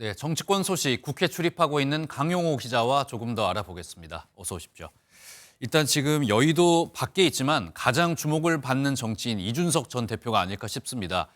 네, 정치권 소식 국회 출입하고 있는 강용호 기자와 조금 더 알아보겠습니다. 어서 오십시오. 일단 지금 여의도 밖에 있지만 가장 주목을 받는 정치인 이준석 전 대표가 아닐까 싶습니다.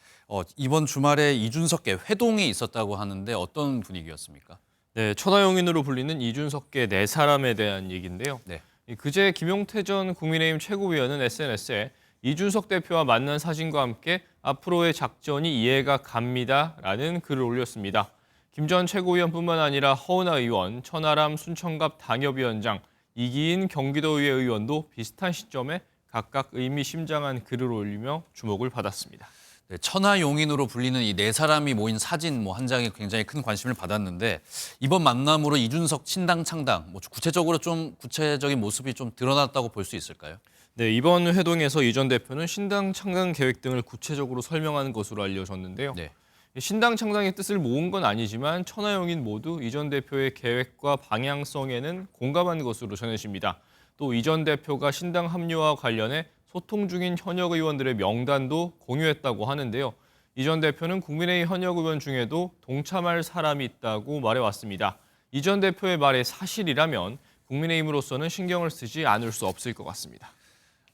이번 주말에 이준석계 회동이 있었다고 하는데 어떤 분위기였습니까? 네, 천하용인으로 불리는 이준석계 네 사람에 대한 얘기인데요. 네. 그제 김용태 전 국민의힘 최고위원은 SNS에 이준석 대표와 만난 사진과 함께 앞으로의 작전이 이해가 갑니다라는 글을 올렸습니다. 김 전 최고위원뿐만 아니라 허은하 의원, 천하람 순천갑 당협위원장, 이기인 경기도의회 의원도 비슷한 시점에 각각 의미심장한 글을 올리며 주목을 받았습니다. 네, 천하용인으로 불리는 이 네 사람이 모인 사진 한 장이 굉장히 큰 관심을 받았는데 이번 만남으로 이준석 신당 창당, 구체적으로 좀 구체적인 모습이 좀 드러났다고 볼 수 있을까요? 네, 이번 회동에서 이 전 대표는 신당 창당 계획 등을 구체적으로 설명한 것으로 알려졌는데요. 네. 신당 창당의 뜻을 모은 건 아니지만 천하용인 모두 이 전 대표의 계획과 방향성에는 공감한 것으로 전해집니다. 또 이 전 대표가 신당 합류와 관련해 소통 중인 현역 의원들의 명단도 공유했다고 하는데요. 이 전 대표는 국민의힘 현역 의원 중에도 동참할 사람이 있다고 말해왔습니다. 이 전 대표의 말이 사실이라면 국민의힘으로서는 신경을 쓰지 않을 수 없을 것 같습니다.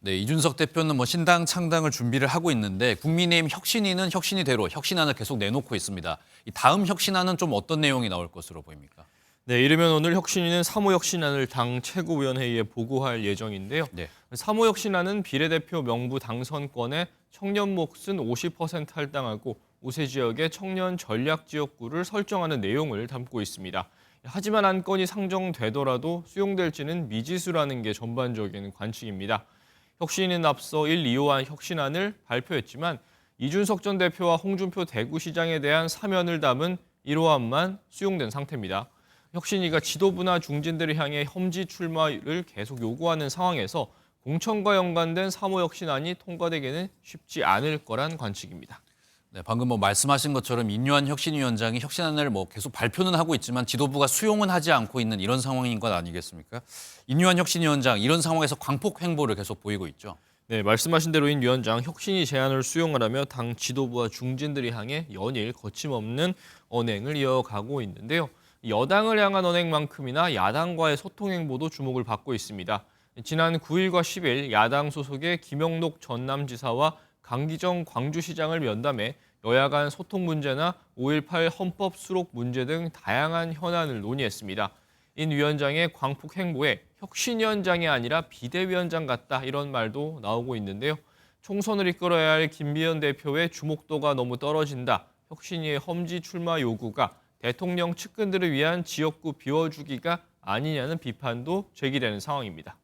네, 이준석 대표는 신당 창당을 준비를 하고 있는데 국민의힘 혁신위는 혁신위대로 혁신안을 계속 내놓고 있습니다. 이 다음 혁신안은 좀 어떤 내용이 나올 것으로 보입니까? 네, 이르면 오늘 혁신위는 3호 혁신안을 당 최고위원회의에 보고할 예정인데요. 네. 3호 혁신안은 비례대표 명부 당선권에 청년 몫은 50% 할당하고 5세 지역의 청년 전략 지역구를 설정하는 내용을 담고 있습니다. 하지만 안건이 상정되더라도 수용될지는 미지수라는 게 전반적인 관측입니다. 혁신위는 앞서 1, 2호안 혁신안을 발표했지만 이준석 전 대표와 홍준표 대구시장에 대한 사면을 담은 1호안만 수용된 상태입니다. 혁신위가 지도부나 중진들을 향해 험지 출마를 계속 요구하는 상황에서 공천과 연관된 3호 혁신안이 통과되기는 쉽지 않을 거란 관측입니다. 네, 방금 말씀하신 것처럼 인류한 혁신위원장이 혁신안을 계속 발표는 하고 있지만 지도부가 수용은 하지 않고 있는 이런 상황인 것 아니겠습니까? 인류한 혁신위원장 이런 상황에서 광폭 행보를 계속 보이고 있죠. 네, 말씀하신 대로 인 위원장 혁신위 제안을 수용하라며 당 지도부와 중진들이 향해 연일 거침없는 언행을 이어가고 있는데요. 여당을 향한 언행만큼이나 야당과의 소통 행보도 주목을 받고 있습니다. 지난 9일과 10일 야당 소속의 김영록 전남지사와 강기정 광주시장을 면담해 여야 간 소통 문제나 5.18 헌법 수록 문제 등 다양한 현안을 논의했습니다. 인 위원장의 광폭 행보에 혁신위원장이 아니라 비대위원장 같다 이런 말도 나오고 있는데요. 총선을 이끌어야 할 김비연 대표의 주목도가 너무 떨어진다. 혁신위의 험지 출마 요구가 대통령 측근들을 위한 지역구 비워주기가 아니냐는 비판도 제기되는 상황입니다.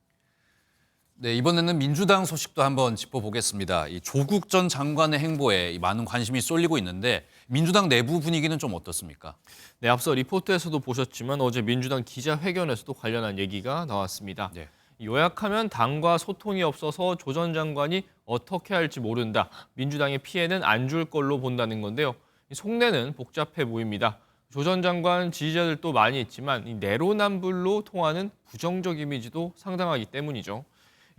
네, 이번에는 민주당 소식도 한번 짚어보겠습니다. 이 조국 전 장관의 행보에 많은 관심이 쏠리고 있는데 민주당 내부 분위기는 좀 어떻습니까? 네, 앞서 리포트에서도 보셨지만 어제 민주당 기자회견에서도 관련한 얘기가 나왔습니다. 네. 요약하면 당과 소통이 없어서 조 전 장관이 어떻게 할지 모른다. 민주당의 피해는 안 줄 걸로 본다는 건데요. 속내는 복잡해 보입니다. 조 전 장관 지지자들도 많이 있지만 내로남불로 통하는 부정적 이미지도 상당하기 때문이죠.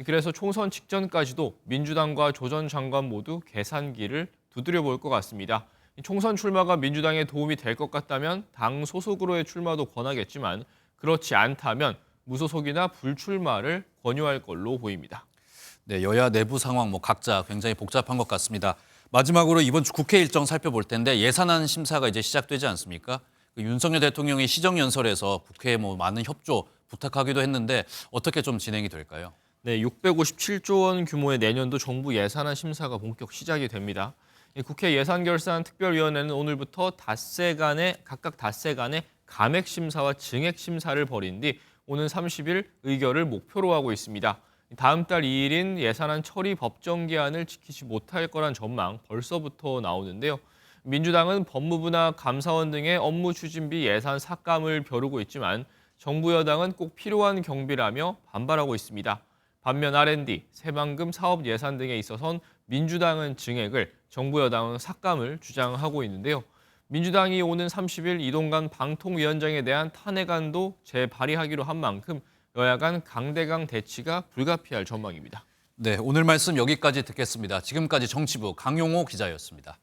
그래서 총선 직전까지도 민주당과 조 전 장관 모두 계산기를 두드려 볼 것 같습니다. 총선 출마가 민주당에 도움이 될 것 같다면 당 소속으로의 출마도 권하겠지만 그렇지 않다면 무소속이나 불출마를 권유할 걸로 보입니다. 네, 여야 내부 상황 각자 굉장히 복잡한 것 같습니다. 마지막으로 이번 주 국회 일정 살펴볼 텐데 예산안 심사가 이제 시작되지 않습니까? 윤석열 대통령이 시정연설에서 국회에 많은 협조 부탁하기도 했는데 어떻게 좀 진행이 될까요? 네, 657조 원 규모의 내년도 정부 예산안 심사가 본격 시작이 됩니다. 국회 예산결산특별위원회는 오늘부터 각각 닷새 간의 감액 심사와 증액 심사를 벌인 뒤 오는 30일 의결을 목표로 하고 있습니다. 다음 달 2일인 예산안 처리 법정 기한을 지키지 못할 거란 전망 벌써부터 나오는데요. 민주당은 법무부나 감사원 등의 업무 추진비 예산 삭감을 벼르고 있지만 정부 여당은 꼭 필요한 경비라며 반발하고 있습니다. 반면 R&D, 새만금 사업 예산 등에 있어선 민주당은 증액을, 정부 여당은 삭감을 주장하고 있는데요. 민주당이 오는 30일 이동관 방통위원장에 대한 탄핵안도 재발의하기로 한 만큼 여야 간 강대강 대치가 불가피할 전망입니다. 네, 오늘 말씀 여기까지 듣겠습니다. 지금까지 정치부 강용호 기자였습니다.